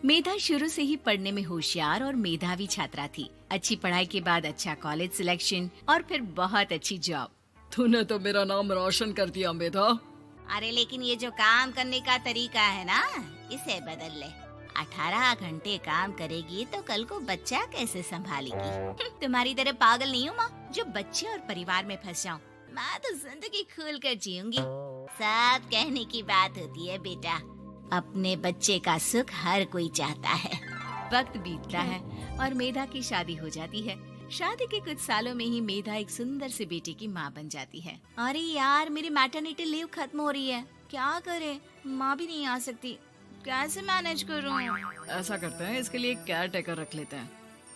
मेधा शुरू से ही पढ़ने में होशियार और मेधावी छात्रा थी। अच्छी पढ़ाई के बाद अच्छा कॉलेज सिलेक्शन और फिर बहुत अच्छी जॉब। तूने तो मेरा नाम रोशन कर दिया मेधा। अरे लेकिन ये जो काम करने का तरीका है ना, इसे बदल ले। 18 घंटे काम करेगी तो कल को बच्चा कैसे संभालेगी? तुम्हारी तरह पागल नहीं हूँ माँ, जो बच्चे और परिवार में फंस जाऊँ। मैं तो जिंदगी खुल कर जीऊंगी। सब कहने की बात होती है बेटा, अपने बच्चे का सुख हर कोई चाहता है। वक्त बीतता है और मेधा की शादी हो जाती है। शादी के कुछ सालों में ही मेधा एक सुंदर से बेटे की माँ बन जाती है। अरे यार, मेरी मैटरनिटी लीव खत्म हो रही है, क्या करे? माँ भी नहीं आ सकती, कैसे मैनेज करूँ? ऐसा करते हैं, इसके लिए एक केयर टेकर रख लेते हैं,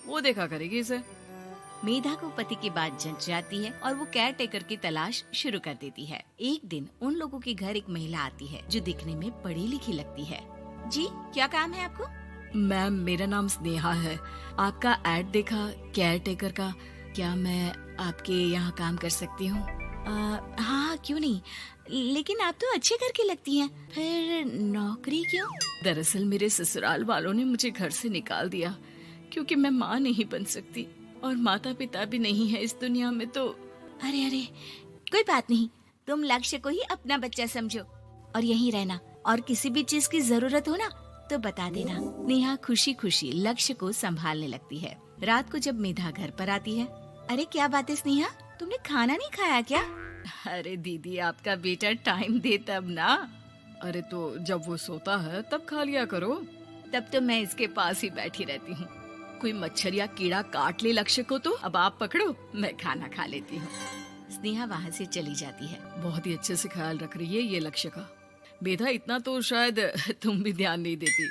वो देखा करेगी इसे। मेधा को पति की बात जंच जाती है और वो केयर टेकर की तलाश शुरू कर देती है। एक दिन उन लोगों के घर एक महिला आती है जो दिखने में पढ़ी लिखी लगती है। जी, क्या काम है आपको? मैम, मेरा नाम स्नेहा है। आपका एड देखा केयर टेकर का, क्या मैं आपके यहाँ काम कर सकती हूँ? हाँ, क्यों नहीं, लेकिन आप तो अच्छे घर की लगती हैं, फिर नौकरी क्यों? दरअसल मेरे ससुराल वालों ने मुझे घर से निकाल दिया क्योंकि मैं माँ नहीं बन सकती और माता पिता भी नहीं है इस दुनिया में। तो अरे अरे, कोई बात नहीं, तुम लक्ष्य को ही अपना बच्चा समझो और यहीं रहना, और किसी भी चीज की जरूरत हो ना तो बता देना। नेहा खुशी खुशी लक्ष्य को संभालने लगती है। रात को जब मेधा घर पर आती है, अरे क्या बात है स्नेहा, तुमने खाना नहीं खाया क्या? अरे दीदी, आपका बेटा टाइम दे तब ना। अरे तो जब वो सोता है तब खा लिया करो। तब तो मैं इसके पास ही बैठी रहती हूँ। कोई मच्छर या कीड़ा काट ले लक्ष्य को तो अब आप पकड़ो, मैं खाना खा लेती हूँ। स्नेहा वहाँ से चली जाती है। बहुत ही अच्छे से ख्याल रख रही है ये लक्ष्य का। मेधा, इतना तो शायद तुम भी ध्यान नहीं देती।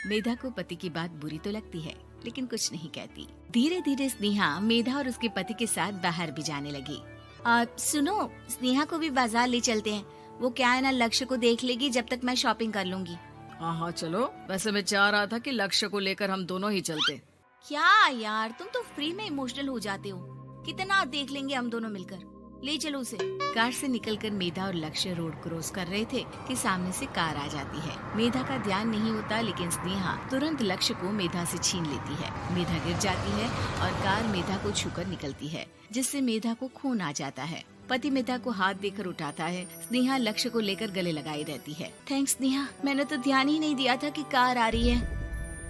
मेधा को पति की बात बुरी तो लगती है, लेकिन कुछ नहीं कहती। धीरे धीरे स्नेहा मेधा और उसके पति के साथ बाहर भी जाने लगी। सुनो, स्नेहा को भी बाजार ले चलते हैं, वो क्या है ना, लक्ष्य को देख लेगी जब तक मैं शॉपिंग कर लूंगी। हाँ चलो, वैसे मैं चाह रहा था कि लक्ष्य को लेकर हम दोनों ही चलते। क्या यार, तुम तो फ्री में इमोशनल हो जाते हो, कितना देख लेंगे हम दोनों मिलकर, ले चलो उसे। कार से निकलकर मेधा और लक्ष्य रोड क्रॉस कर रहे थे कि सामने से कार आ जाती है। मेधा का ध्यान नहीं होता, लेकिन स्नेहा तुरंत लक्ष्य को मेधा से छीन लेती है। मेधा गिर जाती है और कार मेधा को छूकर निकलती है, जिससे मेधा को खून आ जाता है। पति मेधा को हाथ देकर उठाता है। स्नेहा लक्ष्य को लेकर गले लगाई रहती है। थैंक्स स्नेहा, मैंने तो ध्यान ही नहीं दिया था कि कार आ रही है।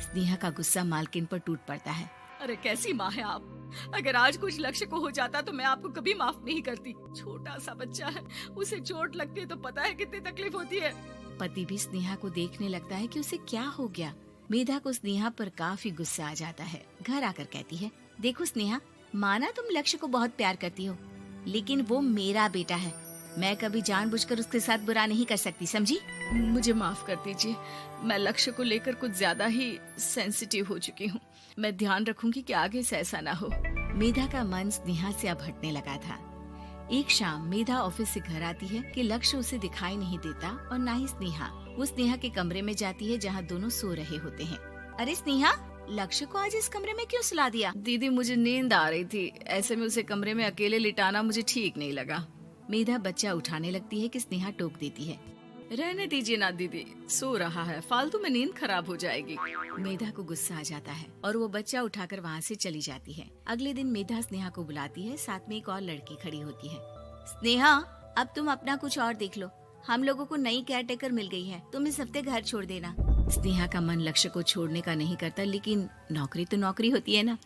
स्नेहा का गुस्सा मालकिन पर टूट पड़ता है। अरे कैसी माँ है आप, अगर आज कुछ लक्ष्य को हो जाता तो मैं आपको कभी माफ नहीं करती। छोटा सा बच्चा है, उसे चोट लगती है तो पता है कितनी तकलीफ होती है। पति भी स्नेहा को देखने लगता है कि उसे क्या हो गया। मेधा को स्नेहा पर काफी गुस्सा आ जाता है। घर आकर कहती है, देखो स्नेहा, माना तुम लक्ष्य को बहुत प्यार करती हो, लेकिन वो मेरा बेटा है, मैं कभी जानबूझकर उसके साथ बुरा नहीं कर सकती, समझी? मुझे माफ कर दीजिए, मैं लक्ष्य को लेकर कुछ ज्यादा ही सेंसिटिव हो चुकी हूँ। मैं ध्यान रखूंगी कि आगे से ऐसा ना हो। मेधा का मन स्नेहा से अब हटने लगा था। एक शाम मेधा ऑफिस से घर आती है कि लक्ष्य उसे दिखाई नहीं देता और ना ही स्नेहा। वो स्नेहा के कमरे में जाती है जहाँ दोनों सो रहे होते हैं। अरे स्नेहा, लक्ष्य को आज इस कमरे में क्यों सुला दिया? दीदी, मुझे नींद आ रही थी, ऐसे में उसे कमरे में अकेले लिटाना मुझे ठीक नहीं लगा। मेधा बच्चा उठाने लगती है कि स्नेहा टोक देती है। रहने दीजिए ना दीदी, सो रहा है, फालतू में नींद खराब हो जाएगी। मेधा को गुस्सा आ जाता है और वो बच्चा उठाकर वहाँ से चली जाती है। अगले दिन मेधा स्नेहा को बुलाती है, साथ में एक और लड़की खड़ी होती है। स्नेहा, अब तुम अपना कुछ और देख लो, हम लोगों को नई केयर टेकर मिल गई है, तुम इस हफ्ते घर छोड़ देना। स्नेहा का मन लक्ष्य को छोड़ने का नहीं करता, लेकिन नौकरी तो नौकरी होती है ना।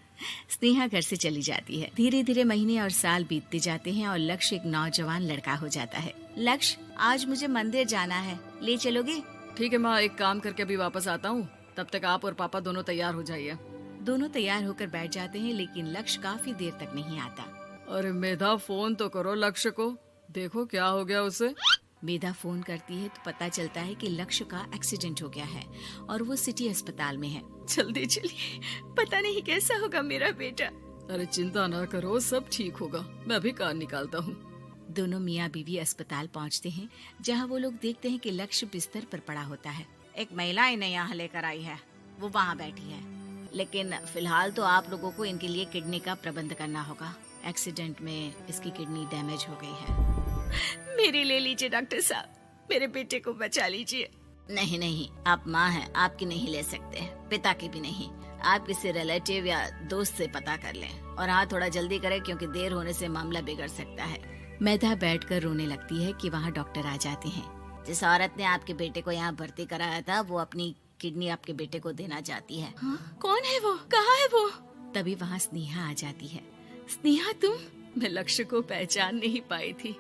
स्नेहा घर से चली जाती है। धीरे धीरे महीने और साल बीतते जाते हैं और लक्ष्य एक नौजवान लड़का हो जाता है। लक्ष्य, आज मुझे मंदिर जाना है, ले चलोगे? ठीक है माँ, एक काम करके अभी वापस आता हूँ, तब तक आप और पापा दोनों तैयार हो जाइए। दोनों तैयार होकर बैठ जाते हैं, लेकिन लक्ष्य काफी देर तक नहीं आता। अरे मेधा, फोन तो करो लक्ष्य को, देखो क्या हो गया उसे। मेधा फोन करती है तो पता चलता है कि लक्ष्य का एक्सीडेंट हो गया है और वो सिटी अस्पताल में है। जल्दी चलिए, पता नहीं कैसा होगा मेरा बेटा। अरे चिंता ना करो, सब ठीक होगा, मैं अभी कार निकालता हूँ। दोनों मियाँ बीवी अस्पताल पहुँचते हैं, जहाँ वो लोग देखते हैं कि लक्ष्य बिस्तर पर पड़ा होता है। एक महिला इन्हें यहाँ लेकर आई है, वो वहाँ बैठी है, लेकिन फिलहाल तो आप लोगों को इनके लिए किडनी का प्रबंध करना होगा। एक्सीडेंट में इसकी किडनी डैमेज हो गई है। मेरी ले लीजिए डॉक्टर साहब, मेरे बेटे को बचा लीजिए। नहीं नहीं, आप माँ हैं, आपकी नहीं ले सकते, पिता की भी नहीं। आप किसी रिलेटिव या दोस्त से पता कर लें और हाँ थोड़ा जल्दी करें क्योंकि देर होने से मामला बिगड़ सकता है। मेधा बैठकर रोने लगती है कि वहाँ डॉक्टर आ जाते हैं। जिस औरत ने आपके बेटे को यहाँ भर्ती कराया था वो अपनी किडनी आपके बेटे को देना चाहती है। हाँ? कौन है वो? कहाँ है वो? तभी वहाँ स्नेहा आ जाती है। स्नेहा तुम? मैं लक्ष्य को पहचान नहीं पाई थी,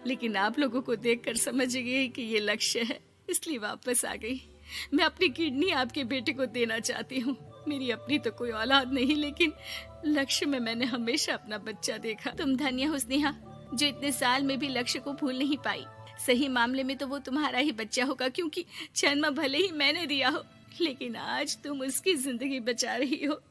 लेकिन आप लोगों को देखकर समझ गई कि ये लक्ष्य है, इसलिए वापस आ गई। मैं अपनी किडनी आपके बेटे को देना चाहती हूँ। मेरी अपनी तो कोई औलाद नहीं, लेकिन लक्ष्य में मैंने हमेशा अपना बच्चा देखा। तुम धन्य हो स्नेहा, जो इतने साल में भी लक्ष्य को भूल नहीं पाई। सही मामले में तो वो तुम्हारा ही बच्चा होगा, क्योंकि जन्म भले ही मैंने दिया हो, लेकिन आज तुम उसकी जिंदगी बचा रही हो।